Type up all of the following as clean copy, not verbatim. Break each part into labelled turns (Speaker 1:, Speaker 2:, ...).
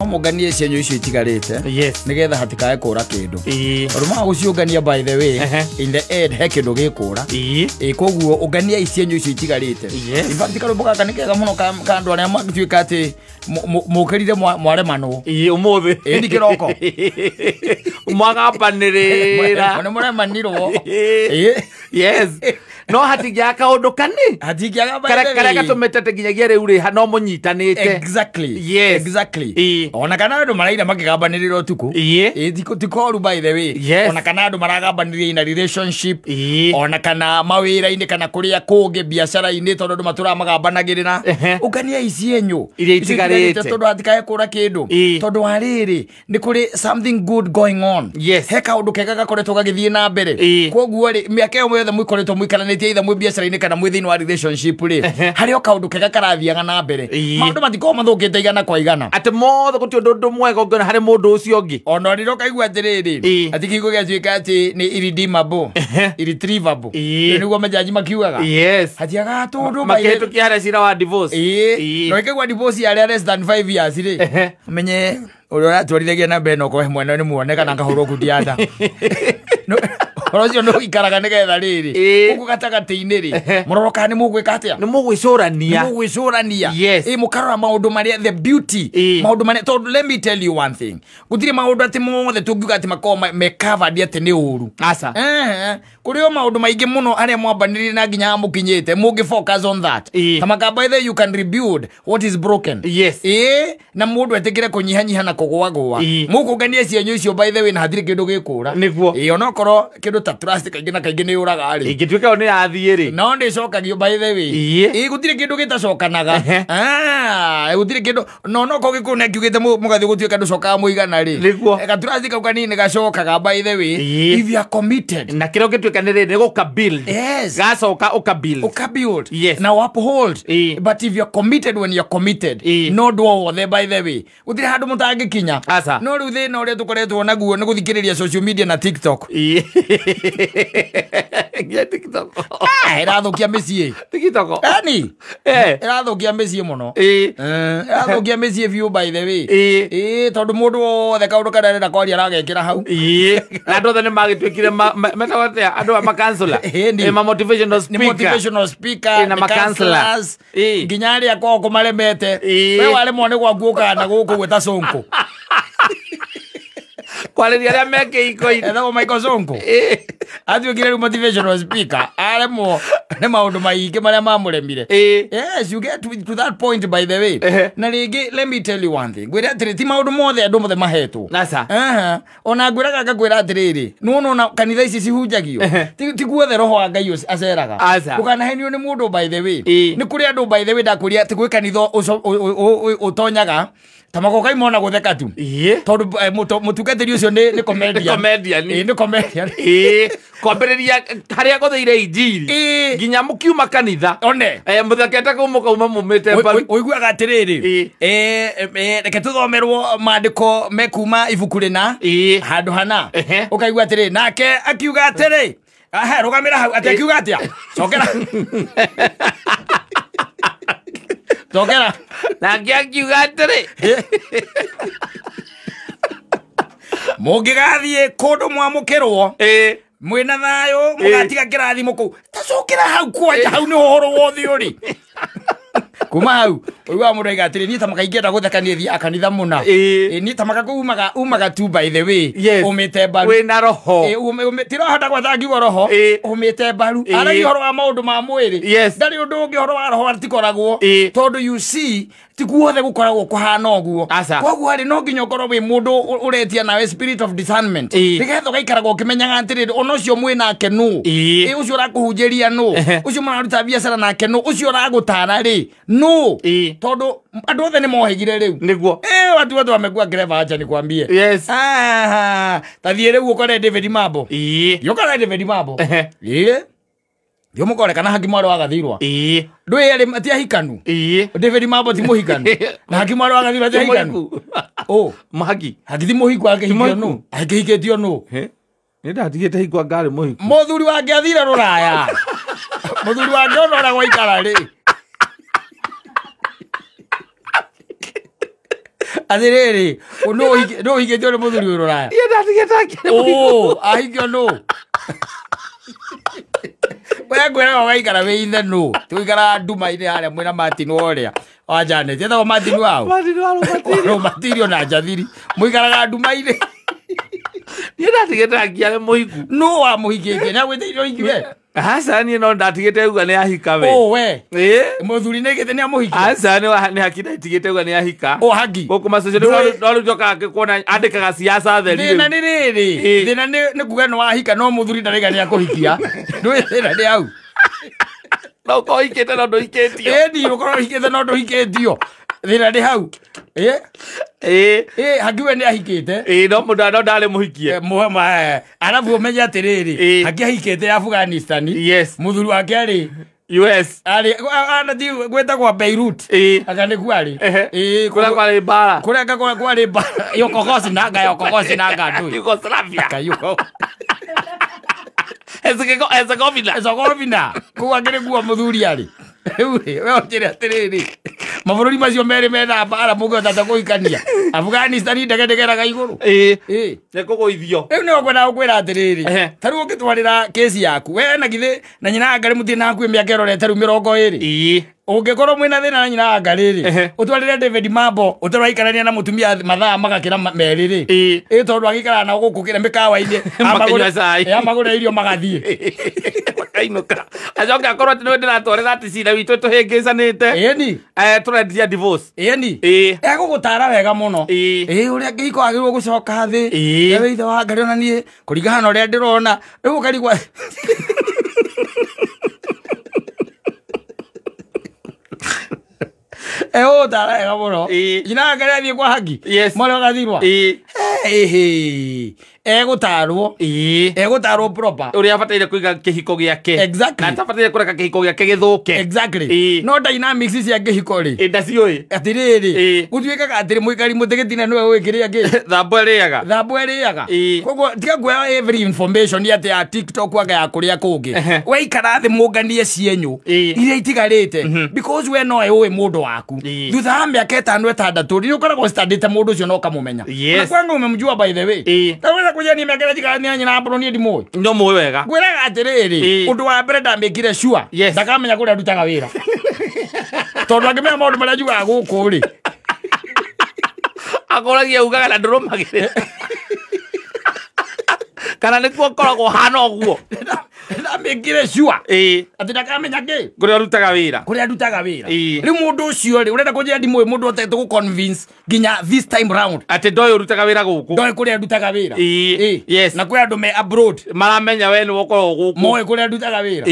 Speaker 1: Muganie cienyo icio itigarite nigetha hatikae kura kindu uruma guciungania by the way in the end he kindu gikura koguo ungania cienyo icio itigarite in fact karumbu gaka nikega muno kandu aria magituika ati mukerire mwaremano umuthi ndi kiroko
Speaker 2: mwagabanirira
Speaker 1: ni muremanirwo
Speaker 2: yes no hatigia kaundu kani
Speaker 1: hatigia
Speaker 2: kare gatumete nginyagia riu ri no munyitanite
Speaker 1: exactly exactly ona kana andu maraira makigambanirira utuku tikoru by the way ona kana andu maragabanirira in a relationship ona kana mawira-ini kana kuria kungi biacara-ini tondu andu matura magabanagirira ukania icienyo
Speaker 2: iria itigarite
Speaker 1: tondu hatikae kura kindu tondu wariri ni kuri something good going on he kaundu kega gakoretwo gagithie na mbere koguo ri miaka yo yothe mwikoretwo mwikaranitie itha mwi biacara-ini kana mwi thiini wa relationship ri hario kaundu kega karathiaga na mbere maundu matiko mathukite igana kwa igana
Speaker 2: ati mothe guti undu mwega ngona hari mundu ucio ngi
Speaker 1: ona riro kaigua atiriri ati kiugo giatuika ati ni irredeemable irretrievable niguo majaji makiugaga hatiaga tundu
Speaker 2: maketukia haria cira wa divorce
Speaker 1: no ikegwa divorce ya less than 5 years ri menye uria uratwarithagia na mbere no ko mwena ni muoneka na ngahurwo kudianda Orocio no ikaraga nigetha riri ugu gatagati-ini ri muroroka ni mugwika atia
Speaker 2: ni mugwicurania
Speaker 1: mukarora maundu maria the beauty maundu maria to let me tell you one thing gutire maundu ati mothe tungiuga ati makoma me covered ati ni uru
Speaker 2: asa
Speaker 1: kurio maundu maingi muno aria mwambanirire na nginya mukinyite mugi focus on that tamaka by the you can rebuild what is broken na mundu etikire kunyihanyiha na kugwagwa mukungania cienyo icio by the way na hathire kindu gikura
Speaker 2: niguo
Speaker 1: onokorwo kindu ta trust kaingi na kaingi ni uraga ri
Speaker 2: ingituika ni athie ri
Speaker 1: no ndi cokagio by the way gutire kindu gitacokanaga gutire kindu no ko gikune kiugite mugathi gutuika nducokaga muigana ri eka trust kauka nini gacokaga by the way if you are committed
Speaker 2: na kiro gituika ni guka build gacoka uka build
Speaker 1: now uphold but if you are committed when you are committed no do wothe by the way gutire handu mutangikinya no riu thina uria tukoretwo naguo ni guthikiriria social media na TikTok
Speaker 2: TikTok
Speaker 1: irathukia micii
Speaker 2: TikTok
Speaker 1: ani irathukia micii muno irathukia micii view by the way tondu mundu wothe kaundu karenda kwaria aragekira hau
Speaker 2: andu othe ni magituikire metawatea andu a makansula ma motivational speaker
Speaker 1: na makansulas nginya aria ko kumaremete we waremwo ni gwakuuka na guku gwita Sonko
Speaker 2: kwaleria aria meke iko
Speaker 1: etho Michael Sonko athiukire ru motivational speaker aremwo ni maundu maingi maria mamuremire yes you get to that point by the way na ringi let me tell you one thing gwira atiri ti maundu mothe andu mothe mahetwo ona ngwiraga ngagwira atiriri nuona kanitha ici cihunjagio ti guothe roho wa Ngai aceraga ukanahenio ni mundu by the way ni kuri andu by the way ndakuria ti gwi kanitha utonyaga tamako kai mona gutheka tu tondu mutungatiri ucio ni comedian ni comedian
Speaker 2: kwambiriria haria gotheire injiri nginya mukiuma kanitha
Speaker 1: one
Speaker 2: muthakete kuma mumite
Speaker 1: baru uiguaga atiriri reke tuthomerwo mandiko mekuma ibuku rina handu hana ukaigua atiriri nake akiuga atiri rugamira hau ati akiuga atia cokera Tokera
Speaker 2: na kiuga atiri
Speaker 1: mugigathie kundu mwamukirwo mwina thayo mugatiga kirathimo ku tacokera hau kwanja hau ni uhoro wothe uri kuma hau uiwa muraiga atiri ni tamaka ingenda guthekania thia kanitha muna ni tamaka umaga tu by the way umite baru
Speaker 2: we na roho
Speaker 1: tiro hata kwa thangi roho umite baru ara ihoro wa maundu ma mwiri ndari undu ungi horo wa roho atikoragwo tondu you see tiguothe gukoragwo kuhana oguo koguo ari no nginya ukorwo wi mundu uretia nawe spirit of discernment nigetha gaikaragwo kimenyaga atiri onocio mwinake nu ucio urakuhunjiria nu ucio mararuta biacara nake nu ucio uragutara ri nu tondu andu othe ni mohigire riu
Speaker 2: niguo
Speaker 1: watu wote wamekuwa greva acha nikwambie tathie riu ukore David Mabo yokora David Mabo yo mukore kana haki mwaro agathirwa ndwe yari atia hikanu David Mabo ti muhikanu na haki mwaro agathirwa atia hikanu
Speaker 2: mahaki
Speaker 1: haki muhikwa akihikio no akihiketio no
Speaker 2: ni ndatigite hikwa ngari muhiku
Speaker 1: muthuri wake athira ruraya muthuri wake onora gwa ikara ri Athiriri, no hige tole muthuri urora. Oh, ahigio no. Waya gwera waikara we ithe no. Tuikara nduma ine haria mwina Martin Woria. Wajane, tetha Martin wao. Material na jathiri. Muikaraga nduma ine.
Speaker 2: Ndatigetagia muhiku.
Speaker 1: No wa muhigike na gwetheiro ikiwe.
Speaker 2: Hasa ni no ndatigete uga ni ahika we.
Speaker 1: Oh we. Muthuri negete ni amuhiki.
Speaker 2: Hasa ni hakina itigete uga ni ahika.
Speaker 1: Oh hagi.
Speaker 2: Goko masocio no joka kuona andikaga siasa theri.
Speaker 1: Thina ni riri. Thina ni kuga no ahika no muthuri ndarega ni akuhikia. Ndwe thina ni au.
Speaker 2: No ko ikete no ndo iketio.
Speaker 1: Ni ukoro ikete no ndo iketio. Thina ni hau. Hagiwe ni ahikite.
Speaker 2: No muda ndale muhikie.
Speaker 1: Arabu umenye atiriri. Hagi ahikite Afghanistan.
Speaker 2: Yes.
Speaker 1: Muthuri wake ari
Speaker 2: US.
Speaker 1: Ali anathi gweta kwa Beirut. Akane kwali.
Speaker 2: Kula kwa bara.
Speaker 1: Kula kwa kwali bara. Yokokosi naga ndu.
Speaker 2: Yugoslavia.
Speaker 1: Kayuko.
Speaker 2: Ezegobina.
Speaker 1: Kuwa ngere kuwa muthuri ari. We ochire atiriri. Mabũrũri macio merĩ mena mbara mũngĩhota kũhikania. Afghanistan ndegeraga igũrũ.
Speaker 2: Nĩ kũgũithio.
Speaker 1: Rĩu nĩwe ngwenda gũkwĩra atĩrĩrĩ. Ta rĩu ũngĩtwarĩra kesi yaku we na githĩ na nyina Ngarĩ mũtirĩ na hakuhĩ mĩaka ĩrorete rĩu 20. Ũngĩkorwo mwĩna thĩna na nyina Ngarĩ ũtwarĩre David Mambo ũtarahikanania na mũtumia mathaa magakĩra merĩ tondũ agĩikara na gũkũ kĩrĩa mĩkawa-inĩ amagũre irio magathiĩ.
Speaker 2: Makainuka. Ajoka akorwo atĩ nĩwe ndĩratwarĩra atĩ cira witũ tũhĩngĩcanĩte.
Speaker 1: Ĩni.
Speaker 2: Tũrendia divorce.
Speaker 1: Ĩni. Egũgũtara wega mũno. Ũrĩa kĩhiko agĩrĩirwo gũcoka thĩ. Ewe ithe wa Ngarĩ ona niĩ kũringana na ũrĩa ndĩrona rĩu ũkarigwa. Tara wega mũno. Nyina Ngarĩ athiĩ kwa Hagi. Mwarĩ ũgathirwa. Egũtarwo proper.
Speaker 2: Ũrĩa abataire kũiga kĩhiko gĩake.
Speaker 1: Exactly.
Speaker 2: Na atabataire kũreka kĩhiko gĩake gĩthũke.
Speaker 1: Exactly. No dynamics cia kĩhiko rĩ.
Speaker 2: Ndaciũĩ.
Speaker 1: Atĩrĩrĩ. Gũtuĩkaga atĩrĩ mũikari mũtĩgĩtina nĩwe wĩkĩrĩa kĩ. Thambo ĩrĩaga. Koguo tiga kuoya every information atĩ ya TikTok aga ya kũrĩa kũngĩ. Weikara thĩ mũnganie cienyũ iria itigarĩte. Because we no ũĩ mũndũ waku. Thutha wa mĩaka 5-6 nĩ ũkoragwo standĩte mũndũ ũcio no ũkamũmenya. Na kwanga umemjua by the way. Kujia ni mekele jikani nyina abro ni dimoi.
Speaker 2: Ndo moyo wega.
Speaker 1: Gwera atiriri. Undu wa mbere ndamekire sure. Ndakamenya kuria ndutaga wira. Tondu angimenya maundu maria njugaga guku ri.
Speaker 2: Akoragia ugaga na ndurumagire. Kana nikuo koragwo hana ũguo.
Speaker 1: Ndamekire sure. Ati ndakamenya ki.
Speaker 2: Kuria ndutaga wira.
Speaker 1: Riu mundu ucio ri urenda kujia dimoi mundu otete ku convince ginya this time round.
Speaker 2: Ati ndoyo ndutaga wira guku.
Speaker 1: Ndoyo kuria ndutaga wira.
Speaker 2: Yes.
Speaker 1: Na kwa andu me abroad.
Speaker 2: Maramenya we ni wokorwo guku.
Speaker 1: Moe kuria ndutaga wira.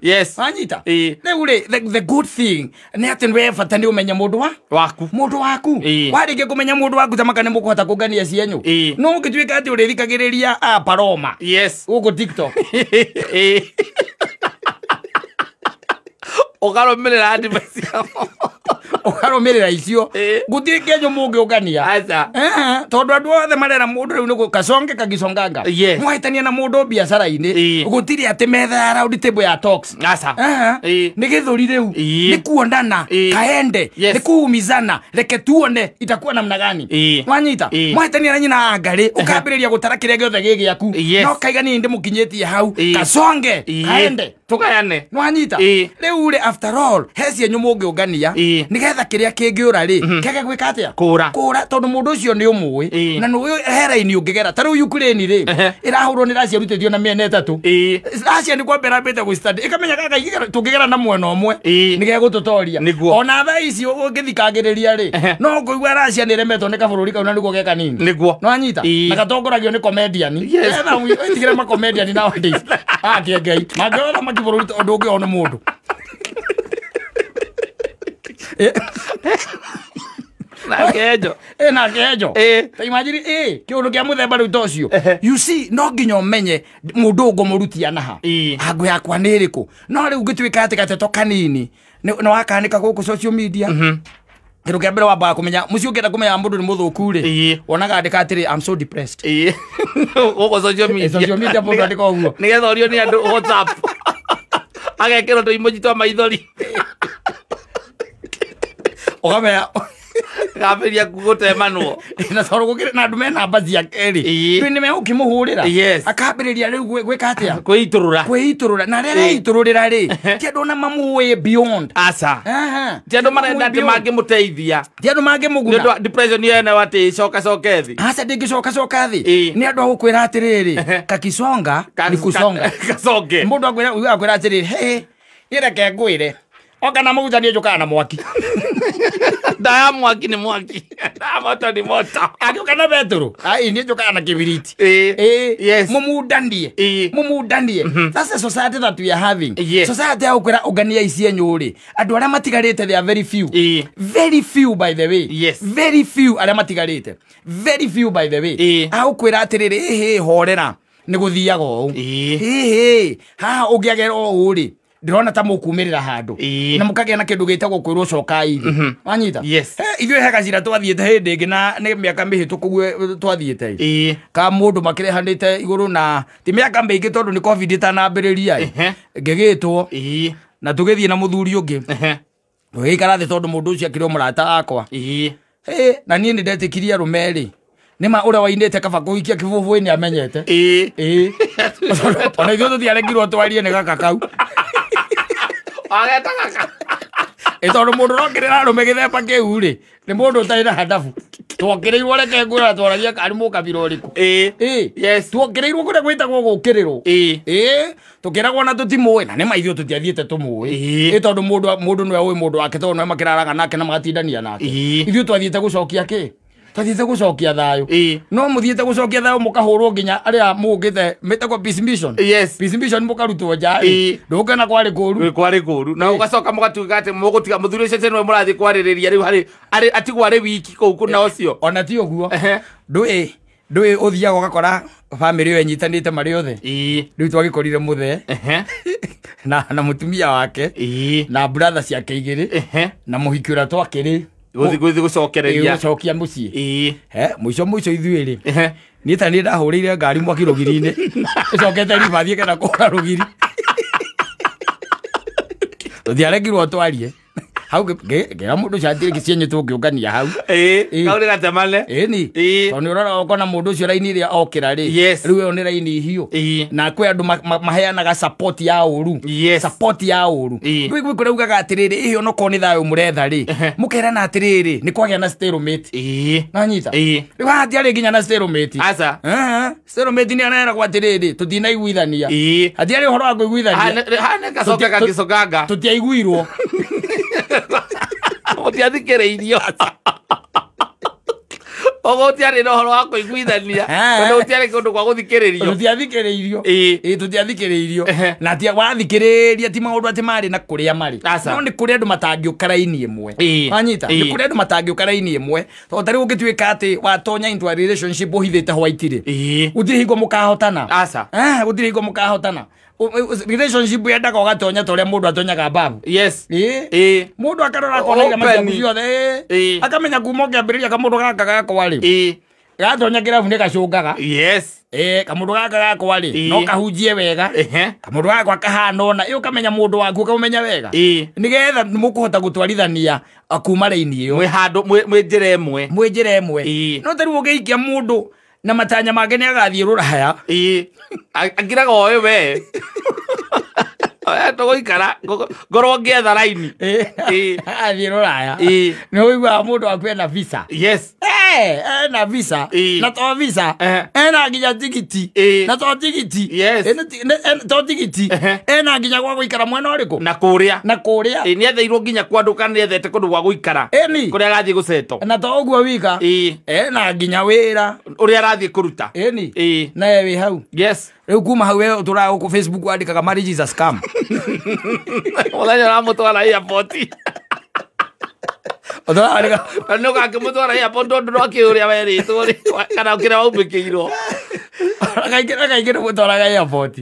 Speaker 2: Yes.
Speaker 1: Anyita. Riu ri the good thing ni ati we bata ni umenya mundu waku. Warĩkia kũmenya mũndũ waku tamaka nĩ mũkũhota kũngania cienyũ. No ũngĩtuĩka atĩ ũrĩthikagĩrĩria Paroma.
Speaker 2: Yes.
Speaker 1: Gũkũ TikTok.
Speaker 2: Ũkarũmĩrĩra advice yao.
Speaker 1: Ũkarũmĩrĩra icio. Gũtirĩ kĩenyũ mũngĩũngania. Tondũ andũ othe marera mũndũ rĩu nĩ Kasonge kagisonganga. Mwahĩtania na mũndũ biacara-inĩ. Gũtirĩ atĩ metha ya round table ya talks. Nĩ gĩthũri rĩu. Nĩ kuondana. Kaende. Nĩ kuumizana. Reke tuone itakuwa namna gani. Mwanyita. Mwahĩtania na nyina Ngarĩ. Ũkambĩrĩria gũtara kĩrĩa gĩothe gĩ gĩaku. No kaiga niĩ ndĩmũkinyĩtie hau. Kasonge. Kaende.
Speaker 2: Tũgayane.
Speaker 1: Mwanyita. Rĩu rĩ after all he cienyũ mũngĩũngania. Nĩgetha kĩrĩa kĩngĩũra rĩ. Kĩage gwĩka atĩa? Kũra tondũ mũndũ ũcio nĩ ũmũĩ. Na nĩ hera-inĩ ũngĩgera. Ta rĩu Ukraine rĩ. Ĩrahũrwo nĩ Russia rutĩtio na mĩena 3. Russia nĩ kwambĩra mbĩte gũcitandi. Ĩkamenya kaka tũngĩgera na mwena ũmwe. Nĩ gegũtũtoria. Ona thaa ici ũngĩthikagĩrĩria rĩ. No ngũigua Russia nĩ ĩremetwo nĩ kabũrũri kau na nĩguo ge kanini. No anyita. Na gatongoragio nĩ comedian. Tigĩre ma comedian nowadays. Kĩengai. Mangĩona makibũrũri ũndũ ũngĩ ona mũndũ. Na kejo. Ta imagine kiundu kia muthemba riu tocio. You see no nginya umenye mundu ngumurutia naha. Hangu yakwa nĩ ĩrĩkũ. No riu ngĩtuĩka atĩ gateto kanini nĩ wakanika gũkũ social media. Kĩndũ kĩa mbere wambaga kũmenya mũciĩ ũngĩenda kũmenya mũndũ nĩ mũthũku rĩ. Wonaga andĩka atĩrĩ I'm so depressed.
Speaker 2: Gũkũ social media.
Speaker 1: Social media mũndũ andĩka ũguo.
Speaker 2: Nĩgetha ũrio nĩ andũ WhatsApp. Agekĩrwo tũ emoji twa maithori.
Speaker 1: Ũkamenya
Speaker 2: Kaberia kugutemanwo.
Speaker 1: Na toro gukire na ndume na mbazi ya keri. Twi nime ukimuhurira. Akabereria riu gwika atia? Kwiiturura. Na rere itururira ri. Ti andu na mamu way beyond.
Speaker 2: Asa. Ti andu marenda ati mangimuteithia.
Speaker 1: Ti andu mangimuguna.
Speaker 2: Depression yene wati coka thi.
Speaker 1: Asa ndingi coka thi. Ni andu gukwira atiriri. Kakisonga ni kusonga.
Speaker 2: Kasonge.
Speaker 1: Mundu akwira atiriri. He. Ireke ngwire. Oka na mugutanie njuka na mwaki.
Speaker 2: Daya mwaki ni mwaki. Daya moto ni moto.
Speaker 1: Agioka na beturu. Ai ni njuka na kibiriti.
Speaker 2: Yes.
Speaker 1: Mumudandie. That's the society that we are having. Society ya ukwira ugania isi nyuri. Andu aria matigarite they are very few. Very few by the way.
Speaker 2: Yes.
Speaker 1: Very few aria matigarite. Very few by the way. Ukwira atiriri horera ni guthiaga u. Ha ugiagera uri. Ndirona ta mukumirira handu na mukagea na kindu gitagwo kwirwo coka ithi wanyita ithuĩ he gacira twathiĩte hĩndĩ ĩngĩ na nĩ mĩaka mĩhĩtũku twathiĩte ka mũndũ makĩrehanĩte igũrũ na ti mĩaka mĩingĩ tondũ nĩ covid itanambĩrĩria ngĩgĩtwo na tũgĩthiĩ na mũthuri ũngĩ tũgĩikara thĩ tondũ mũndũ ũcio akĩrĩ mũrata wakwa na niĩ nĩ ndetĩkirie arũme rĩ nima ura wainete kaba kũhikia kĩbũbũ-inĩ amenyete ona ithuĩ tũtiaregirwo twarie nĩ gaka kau Etondo mundu rokirira arume githemba kiu ri ni mundu utari na hadafu twokirirwo reke ngwira tworagia kari mukabira uriku yes twokirirwo kuria gwitagwo gukirirwo tukiragwo na tutimwe na ni maithio tutiathiete tumwe etondo mundu nwe uyu mundu wake tondu makiraraga nake na magatindania nake ithio twathiete gucokia ki twathiete gucokia thayo no muthiete gucokia thayo mukahurwo nginya aria mugite metagwo peace mission peace mission mukarutwo njai ndukena kwari kuru
Speaker 2: na ugacoka mugatuga ati mugutiga muthuri ucio nwe murathi kwaririria riu hari atigwo ari wiki kou kuna ucio
Speaker 1: ona ti oguo ndui uthiaga ugakora family yo enyitanite mari othe riu twagikorire muthe na mutumia wake na brother ciake igiri na muhikura twakiri
Speaker 2: guthi gucokereria
Speaker 1: gucokia mucii muico ithuiri ni ta ni ndahurire ngari mwaki rugiri-ini icokete ribathie kana kura rugiri tuthiaregirwo twarie hau gera mundu chatire kicienye tukiungania hau
Speaker 2: kauri gatemane
Speaker 1: ni toni urora okona mundu ucio raini ria okira ri riu oni raini hiu na kwe andu maheanaga support ya uru riu gwe kurauga gatiriri ihio no koni thayo muretha ri mukera na atiriri ni kwagya na stalemate na nyita riu hati ari ginya na stalemate
Speaker 2: asa
Speaker 1: stalemate ni anera kwa atiriri tutina iguithania hati ari horo wa kuiguithania
Speaker 2: hane kacoka kakicoganga
Speaker 1: tutiaiguirwo
Speaker 2: utiathikireirio ogotiari no horo wa kuiguithania kana utiari kundu kwa guthikiririo
Speaker 1: tutiathikiririo na tia wathikiriria ti maundu ati mari na kuria mari no ni kuria andu matangiuka raini imwe wanyita ni kuria andu matangiuka raini imwe to tari ugituika ati watonya into a relationship uhithite hwaitire uthiri hingo mukahotana uthiri hingo mukahotana relationship yendaga ugatonya toria mundu atonyaga babu mundu akarora kona iga majabu ciothe akamenya kuma ngiambiriria kamundu gaka gakwa ri gatonya kirabu ni gacungaga kamundu gaka gakwa ri no kahunjie wega kamundu gakwa kahana ona ukamenya mundu waku ukamenya wega nigetha mukuhota gutwarithania akuma raini iyo
Speaker 2: mwe handu mwe njira
Speaker 1: emwe no tari ugiikia mundu na matanya make ni agathie ruraya
Speaker 2: agiraga oyo we tugoikara ngorwo ngietha raini
Speaker 1: athie ruraya ni uigua mundu waku ena visa ena visa na to visa ena nginya tigiti na to tigiti to tigiti ena nginya gwa guikara mwena uriku
Speaker 2: na kuria
Speaker 1: ni
Speaker 2: etheirwo nginya kwanduka ni ethete kundu gwa guikara kuria agathie guceto
Speaker 1: na to uguo wika ena nginya wira
Speaker 2: uria arathie kuruta
Speaker 1: na ye wi hau riu kuma hau we turaga ku Facebook wandikaga marriage is a scam
Speaker 2: muthenya ramutwara airport
Speaker 1: odora
Speaker 2: no gakimutwara airport ndu no kiuria weritwo kana ukira waumbikirwo
Speaker 1: akaingĩra mũtwaraga airport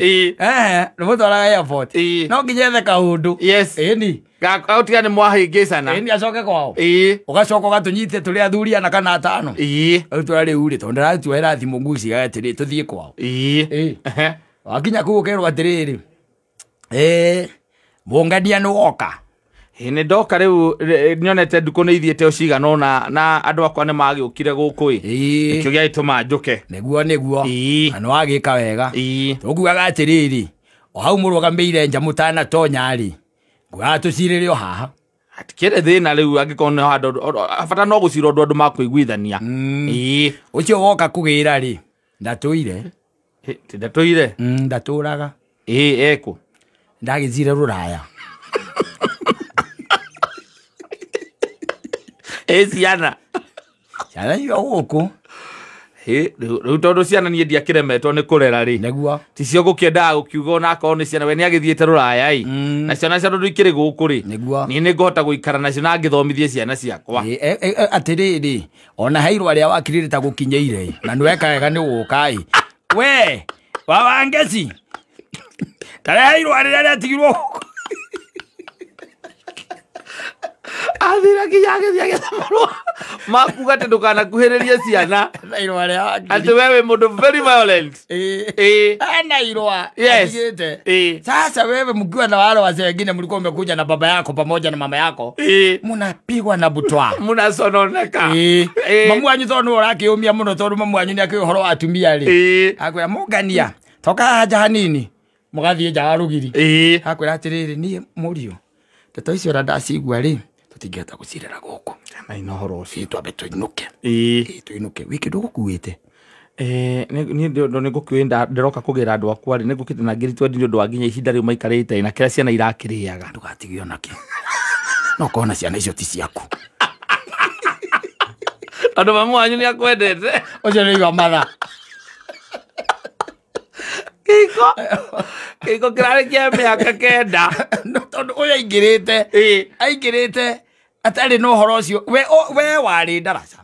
Speaker 1: mũtwaraga airport no nginya ethe kaũndũ ni
Speaker 2: gautia ni mwahĩngĩcana
Speaker 1: ni acoke kwao ũgacoka ũgatunyite tũrĩ athuri na kana atano rĩu tũrarĩu rĩ tondũ ndĩratuoera thimũ nguci atĩrĩ tũthiĩ kwao wakinya kũu ũkerwo atĩrĩrĩ mũngania nĩ woka
Speaker 2: Ni ndoka riu nyonete nduko ni ithiete ucigano na andu akwa ni magiukire guku ikio gia ituma njuke
Speaker 1: niguo ano agika wega tukuaga atiriri o hau murugameire nja mutana tonya ri ngwa tucirire o haha
Speaker 2: atikire thina riu angikona handu afata no gucira andu makuiguithania
Speaker 1: ucio woka kugira ri ndatuire
Speaker 2: ndatuire
Speaker 1: ndaturaga
Speaker 2: eko
Speaker 1: ndagizire ruraya
Speaker 2: ciana
Speaker 1: yo guku
Speaker 2: riu tondu ciana nie ndiakiremetwo ni kurera ri
Speaker 1: neguo
Speaker 2: ticio gukiendaga gukiuga ona akorwo ni ciana we ni agithiete ruraya na ciana cia ndu ikiri guku ri ni ngihota guikara nacio na ngithomithie ciana ciakwa
Speaker 1: atiriri ona hairwa ria wakirire ta gukinyeire na nweka wega ni gukai we wawangeci tare hairwa ria tigirwo
Speaker 2: athira kinyage marua makuga te ndukana kuhiriria ciana
Speaker 1: hairwa ria
Speaker 2: ati wewe mundu very violent
Speaker 1: ana irwa
Speaker 2: yes
Speaker 1: sasa wewe mkiwa na wale wazee wengine mlikuwa mmekuja na baba yako pamoja na mama yako mnapigwa na butwa
Speaker 2: mnasononeka
Speaker 1: mamu anyu tondu urakiumia muno tondu mamu anyu ni akihoro atumia ri akwira mugania toka haja hanini mugathie nja warugiri akwira atiriri ni murio teto icio ra ndacigua ri tutingehota gucirera guku
Speaker 2: na inohoro ucio
Speaker 1: twambe tuinuke tuinuke wiki ndugukuite
Speaker 2: ni ndo nigukwenda ndiroka kugira andu akwa ri nigukite na ngiri 20 ndu wanginya ihinda riu maikarite na kira ciana irakiriaga
Speaker 1: ndugatigio naki no kona ciana icio ti ciaku
Speaker 2: andu mamu wanyu ni akwendete
Speaker 1: ucio ni iwa matha
Speaker 2: kiko kirari kia miaka kenda
Speaker 1: no tondu uyu aingirite atari no horo ucio we wari ndaraca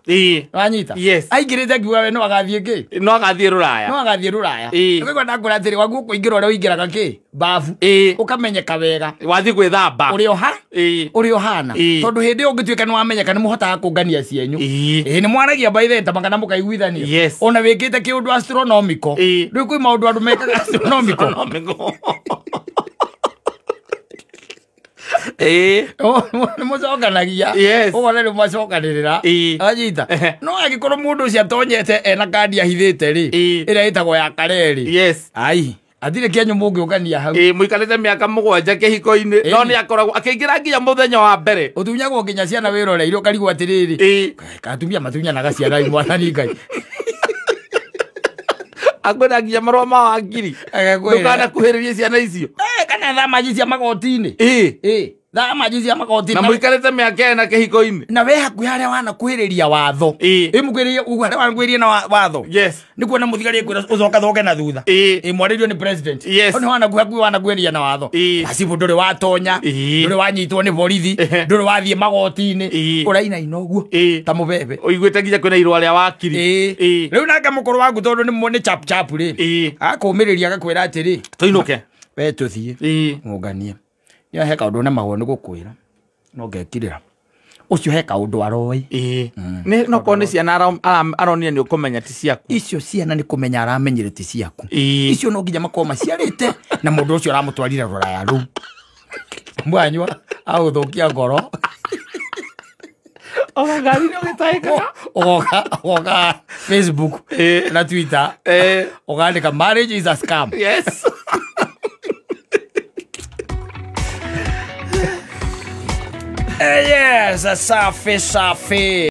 Speaker 1: wanyita aingirite kiuga we no agathie ki
Speaker 2: no agathie ruraya
Speaker 1: kwigwa ndakura atiri wagu kuingira uri uingiraga ki bafu ukamenyeka wega
Speaker 2: wathi gwithamba
Speaker 1: uri ohana tondu hindi ungituika ni wamenyeka ni muhotaga kungania cienyu ni mwaragia baitheta magana mukaiguithania ona wikite kiundu astronomical riu kwi maundu andu mekaga astronomical mucokanagia uguo nä rä mwacokanä anyita no agäkorwo må ndå å cio atonyete ena kandi ahithä ri ä rä a ä tagwo ya kareri ai athirä kä anyå må ngä å ngania hau
Speaker 2: må ikarä te mä aka må gwanja kä hiko-inä no nä akoragwo akä ingä ra nginya må thenya wa mbere
Speaker 1: å tunyagwo nginya ciana wä roreirwo karigwo atä rä rä katumia matunyanaga ciana imwanani ngai
Speaker 2: akwenda nginya marua ma wangiri ndukana kuhiriria ciana icio
Speaker 1: kana thamaji cia magoti-inĩ thamaji cia magoti
Speaker 2: na muikarite miaka ena kihiko-inĩ
Speaker 1: na we hakuhi haria wana kuhiriria watho mukwiria uguo haria wana kuhiriria na watho ni kuona muthigari kwira ucoka thoge na thutha mwaririo ni president oni wana hakuhi wana kuhiriria na watho asibu nduri watonya nduri wanyitwo ni borithi nduri wathie magoti-inĩ uraina inoguo ta mubebe
Speaker 2: uiguite nginya kwina irwa ria wakiri
Speaker 1: riu nake mukuru wangu tondu ni chap chap ri akumiriria agakwira atiri
Speaker 2: tuinuke
Speaker 1: we tuthie ngunganie ya he kaundu na mawo ni gukwira no ngekirira ucio he kaundu aroi
Speaker 2: ni no kone ciana aronia ni ukumenya ti ciaku
Speaker 1: icio ciana ni kumenya aramenyire ti ciaku icio no nginya makoma maciarite na mundu ucio aramutwarira ruraya ru mwanywa au thukia ngoro
Speaker 2: oga gari no gitaika
Speaker 1: oga Facebook na Twitter oga marriage is a scam yes, safi.